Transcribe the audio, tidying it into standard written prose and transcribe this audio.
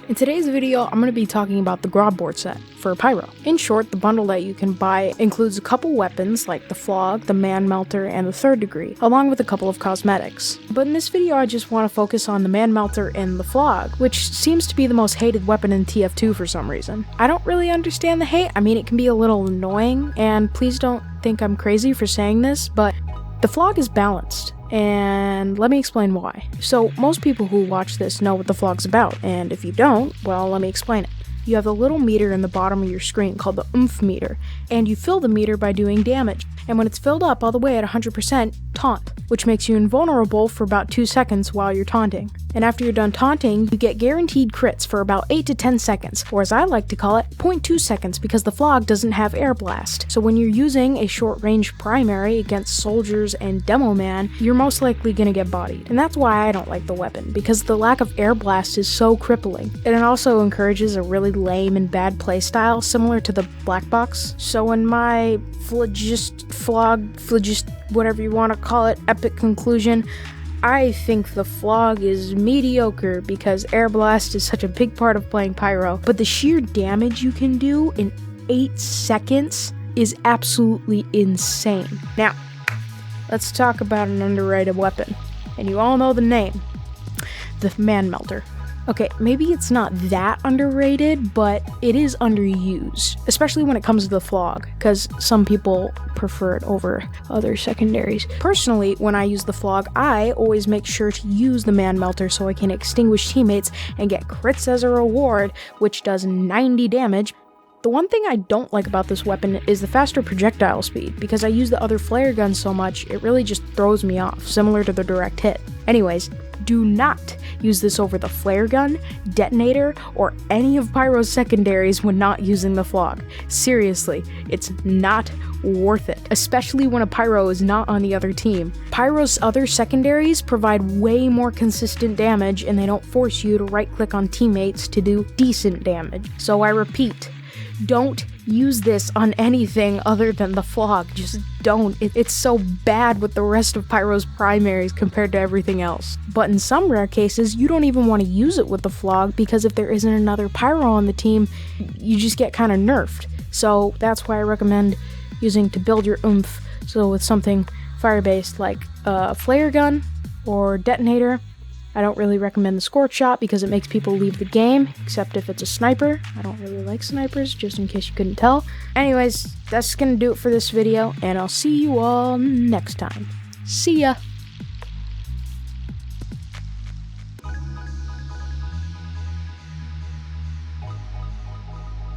In today's video, I'm going to be talking about the Grordbort set for Pyro. In short, the bundle that you can buy includes a couple weapons like the Flog, the Man Melter, and the Third Degree, along with a couple of cosmetics. But in this video, I just want to focus on the Man Melter and the Flog, which seems to be the most hated weapon in TF2 for some reason. I don't really understand the hate. I mean, it can be a little annoying, and please don't think I'm crazy for saying this, but the Flog is balanced. And let me explain why. So most people who watch this know what the Flog's about, and if you don't, well, let me explain it. You have a little meter in the bottom of your screen called the oomph meter, and you fill the meter by doing damage. And when it's filled up all the way at 100%, taunt, which makes you invulnerable for about 2 seconds while you're taunting. And after you're done taunting, you get guaranteed crits for about 8 to 10 seconds, or as I like to call it, 0.2 seconds because the Flog doesn't have air blast. So when you're using a short range primary against soldiers and demo man, you're most likely gonna get bodied. And that's why I don't like the weapon, because the lack of air blast is so crippling. And it also encourages a really lame and bad playstyle similar to the black box. So in my whatever you want to call it, epic conclusion, I think the Flog is mediocre because air blast is such a big part of playing Pyro, but the sheer damage you can do in 8 seconds is absolutely insane. Now, let's talk about an underrated weapon, and you all know the name, the Man Melter. Okay, maybe it's not that underrated, but it is underused, especially when it comes to the Flog, because some people prefer it over other secondaries. Personally, when I use the Flog, I always make sure to use the Man Melter so I can extinguish teammates and get crits as a reward, which does 90 damage. The one thing I don't like about this weapon is the faster projectile speed, because I use the other flare guns so much, it really just throws me off, similar to the direct hit. Anyways, do not use this over the flare gun, detonator, or any of Pyro's secondaries when not using the Flog. Seriously, it's not worth it, especially when a Pyro is not on the other team. Pyro's other secondaries provide way more consistent damage, and they don't force you to right-click on teammates to do decent damage. So I repeat, don't use this on anything other than the Flog. Just don't. It's so bad with the rest of Pyro's primaries compared to everything else. But in some rare cases, you don't even want to use it with the Flog because if there isn't another Pyro on the team, you just get kind of nerfed. So that's why I recommend using to build your oomph. So with something fire-based like a flare gun or detonator. I don't really recommend the scorch shot because it makes people leave the game, except if it's a sniper. I don't really like snipers, just in case you couldn't tell. Anyways, that's gonna do it for this video, and I'll see you all next time. See ya!